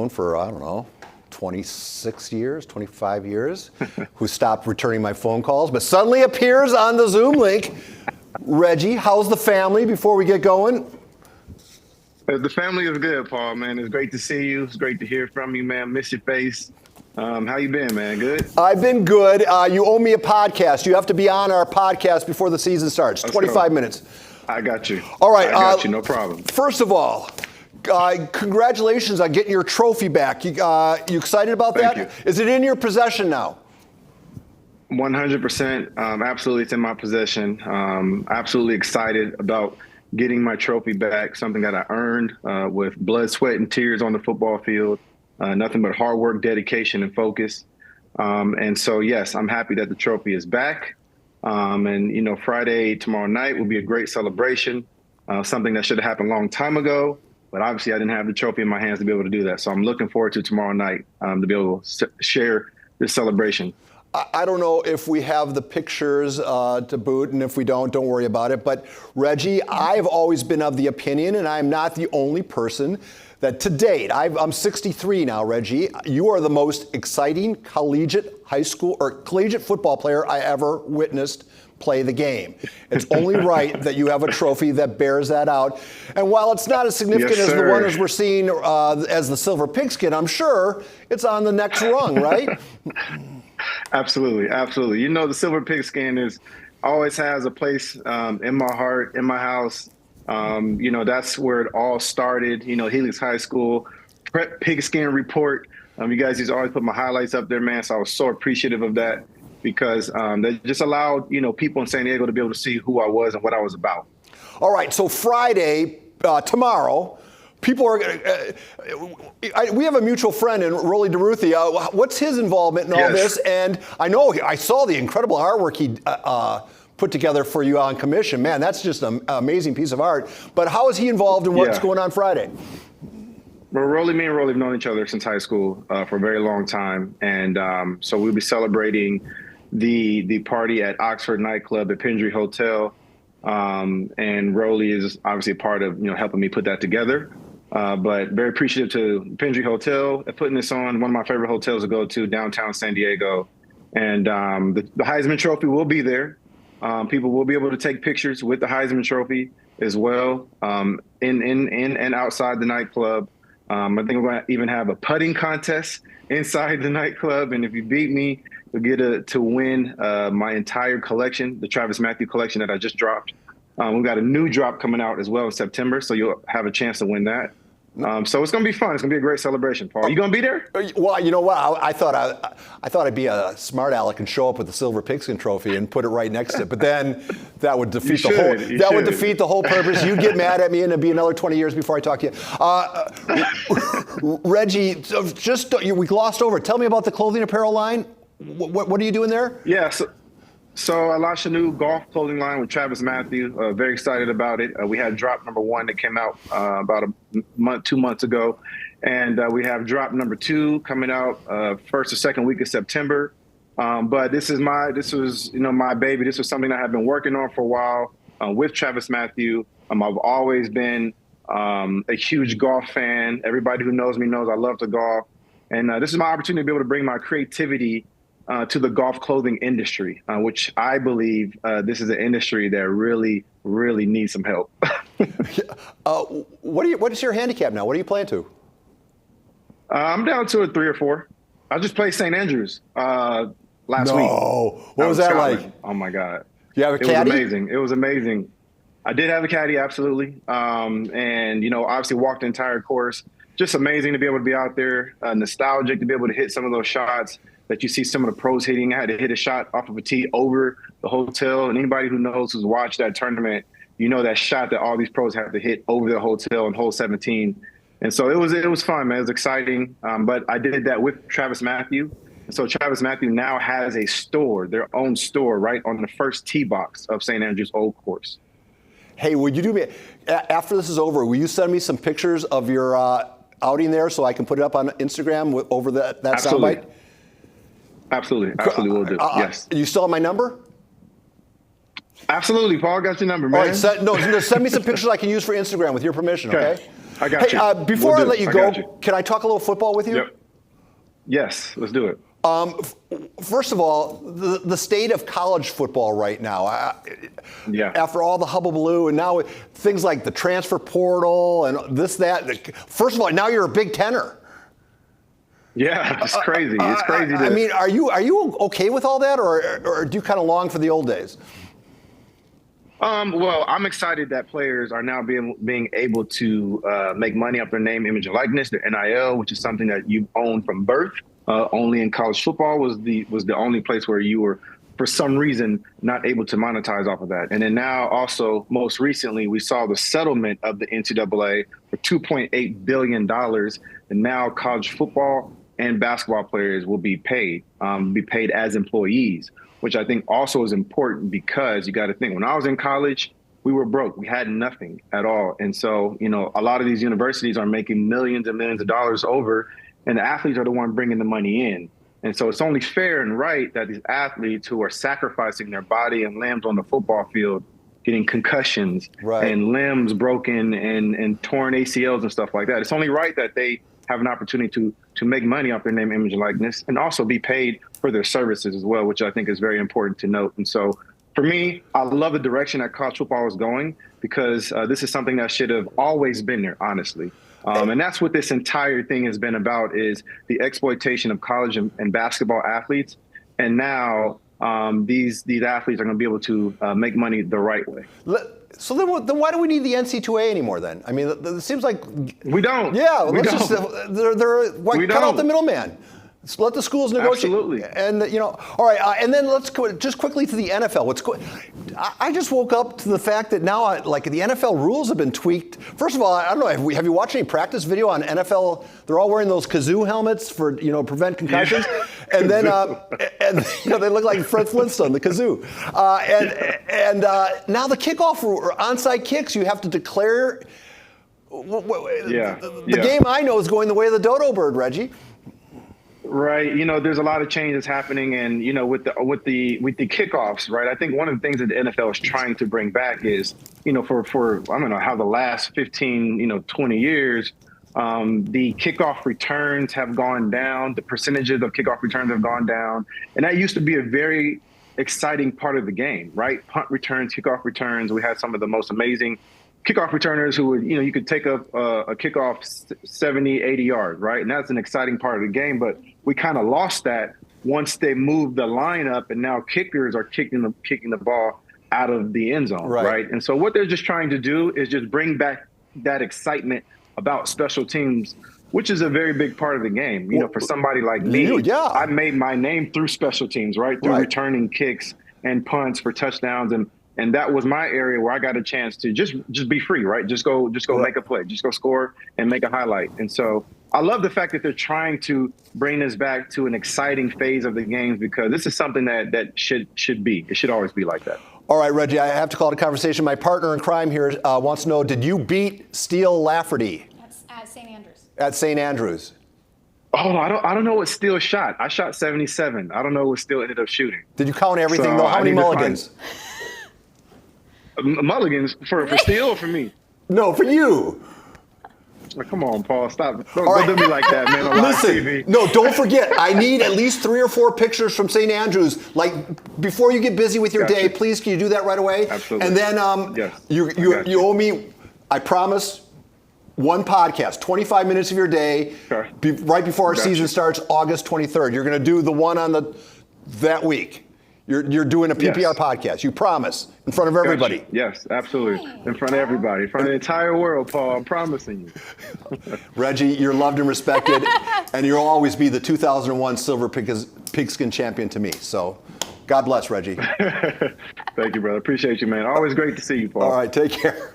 known for, I don't know, 26 years, 25 years, who stopped returning my phone calls, but suddenly appears on the Zoom link. Reggie, how's the family before we get going? The family is good, Paul, man. It's great to see you. It's great to hear from you, man. Miss your face. How you been, man? Good? I've been good. You owe me a podcast. You have to be on our podcast before the season starts. Let's 25 go. minutes. I got you. All right. I got you. No problem. First of all, congratulations on getting your trophy back. You excited about that? Thank you. Is it in your possession now? 100%. Absolutely, it's in my possession. Absolutely excited about getting my trophy back, something that I earned with blood, sweat, and tears on the football field. Nothing but hard work, dedication, and focus. And so, yes, I'm happy that the trophy is back. And, you know, Friday, tomorrow night will be a great celebration, something that should have happened a long time ago. But obviously, I didn't have the trophy in my hands to be able to do that. So I'm looking forward to tomorrow night to be able to share this celebration. I don't know if we have the pictures to boot, and if we don't worry about it. But Reggie, I've always been of the opinion, and I'm not the only person, that to date, I'm 63 now, Reggie, you are the most exciting collegiate high school or collegiate football player I ever witnessed play the game. It's only right that you have a trophy that bears that out. And while it's not as significant Yes, as the sir. one as we're seeing as the Silver Pigskin, I'm sure it's on the next rung, right? Absolutely, absolutely. You know, the Silver Pigskin always has a place in my heart, in my house. You know, that's where it all started. You know, Helix High School, Prep Pigskin Report. You guys used to always put my highlights up there, man. So I was so appreciative of that because that just allowed, you know, people in San Diego to be able to see who I was and what I was about. All right, so Friday, tomorrow, people are we have a mutual friend in Rolly DeRuthia. What's his involvement in all this? And I know I saw the incredible artwork he put together for you on commission. Man, that's just an amazing piece of art. But how is he involved in what's going on Friday? Well, me and Rolly have known each other since high school for a very long time. And so we'll be celebrating the party at Oxford nightclub at Pendry Hotel. And Rolly is obviously a part of, you know, helping me put that together. But very appreciative to Pendry Hotel for putting this on, one of my favorite hotels to go to downtown San Diego. And the Heisman Trophy will be there. People will be able to take pictures with the Heisman Trophy as well, in and outside the nightclub. I think we're going to even have a putting contest inside the nightclub. And if you beat me, you'll get to win my entire collection, the Travis Matthew collection that I just dropped. We've got a new drop coming out as well in September, so you'll have a chance to win that. So it's going to be fun. It's going to be a great celebration, Paul. Are you going to be there? Well, you know what? I thought I'd be a smart aleck and show up with the Silver Pigskin Trophy and put it right next to it. But then that would defeat would defeat the whole purpose. You'd get mad at me, and it'd be another 20 years before I talk to you. Reggie, we glossed over. Tell me about the clothing apparel line. What are you doing there? Yeah. So I launched a new golf clothing line with Travis Matthew. Very excited about it. We had drop number 1 that came out about a month, 2 months ago. And we have drop number 2 coming out first or second week of September. But this was, you know, my baby. This was something I have been working on for a while with Travis Matthew. I've always been a huge golf fan. Everybody who knows me knows I love to golf. And this is my opportunity to be able to bring my creativity to the golf clothing industry, which I believe this is an industry that really, really needs some help. What is your handicap now? What are you playing to? I'm down to a 3 or 4. I just played St. Andrews last week. No, what was that like? Oh my God! You have a caddy? It was amazing. It was amazing. I did have a caddy, absolutely, and you know, obviously walked the entire course. Just amazing to be able to be out there, nostalgic to be able to hit some of those shots that you see some of the pros hitting. I had to hit a shot off of a tee over the hotel. And anybody who knows who's watched that tournament, you know that shot that all these pros have to hit over the hotel in hole 17. And so it was fun, man. It was exciting. But I did that with Travis Matthew. And so Travis Matthew now has a store, their own store, right on the first tee box of St. Andrews Old Course. Hey, would you do me, after this is over, will you send me some pictures of your outing there so I can put it up on Instagram over that soundbite? Absolutely, will do. Yes. You still have my number? Absolutely, Paul. Got your number, man. All right, send me some pictures I can use for Instagram with your permission, okay? I got you. Before I let you go, got you. can I talk a little football with you? Yep. Yes, let's do it. First of all, the state of college football right now, after all the hubbubaloo and now things like the transfer portal and this, that, first of all, now you're a Big Tenner. Yeah, it's crazy. It's crazy. I mean, are you okay with all that, or do you kind of long for the old days? Well, I'm excited that players are now being able to make money off their name, image, and likeness, their NIL, which is something that you own from birth. Only in college football was the only place where you were, for some reason, not able to monetize off of that. And then now, also, most recently, we saw the settlement of the NCAA for $2.8 billion, and now college football and basketball players will be paid as employees, which I think also is important because you got to think, when I was in college, we were broke. We had nothing at all. And so, a lot of these universities are making millions and millions of dollars over, and the athletes are the one bringing the money in. And so it's only fair and right that these athletes who are sacrificing their body and limbs on the football field, getting concussions and limbs broken and torn ACLs and stuff like that, it's only right that they have an opportunity to make money off their name, image, and likeness, and also be paid for their services as well, which I think is very important to note. And so for me, I love the direction that college football is going, because this is something that should have always been there, honestly. And that's what this entire thing has been about, is the exploitation of college and basketball athletes. And now these athletes are going to be able to make money the right way. So then why do we need the NC2A anymore then? I mean, it seems like we don't. Yeah, we don't. Cut out the middleman. Let the schools negotiate. Absolutely. And all right. And then let's go just quickly to the NFL. I just woke up to the fact that now, the NFL rules have been tweaked. First of all, I don't know. Have you watched any practice video on NFL? They're all wearing those kazoo helmets for prevent concussions, and then they look like Fred Flintstone, the kazoo. And now the kickoff or onside kicks, you have to declare. The game I know is going the way of the dodo bird, Reggie. Right. There's a lot of changes happening, and, with the kickoffs, right? I think one of the things that the NFL is trying to bring back is, for I don't know how the last 15, 20 years, the kickoff returns have gone down. The percentages of kickoff returns have gone down. And that used to be a very exciting part of the game, right? Punt returns, kickoff returns. We had some of the most amazing kickoff returners who would, you could take a kickoff 70, 80 yards, right? And that's an exciting part of the game. But we kind of lost that once they moved the line up, and now kickers are kicking the ball out of the end zone, right? And so what they're just trying to do is just bring back that excitement about special teams, which is a very big part of the game. For somebody like me, I made my name through special teams, right? Through returning kicks and punts for touchdowns, and that was my area where I got a chance to just be free, right? Just go make a play, just go score and make a highlight. And so I love the fact that they're trying to bring this back to an exciting phase of the games, because this is something that should be. It should always be like that. All right, Reggie, I have to call it a conversation. My partner in crime here wants to know, did you beat Steele Lafferty? At St. Andrews. At St. Andrews. Oh, I don't know what Steele shot. I shot 77. I don't know what Steele ended up shooting. Did you count everything, though? How many mulligans? Mulligans for Steele or for me? No, for you. Come on, Paul, stop. Don't do me like that, man, on live TV. No, don't forget, I need at least 3 or 4 pictures from St. Andrews. Before you get busy with your day, please, can you do that right away? Absolutely. And then you owe me, I promise, one podcast, 25 minutes of your day, right before our season starts, August 23rd. You're going to do the one on that week. You're doing a PPR podcast. You promise, in front of everybody. Yes, absolutely. In front of everybody. In front of the entire world, Paul. I'm promising you. Reggie, you're loved and respected, and you'll always be the 2001 Silver Pigskin champion to me. So God bless, Reggie. Thank you, brother. Appreciate you, man. Always great to see you, Paul. All right, take care.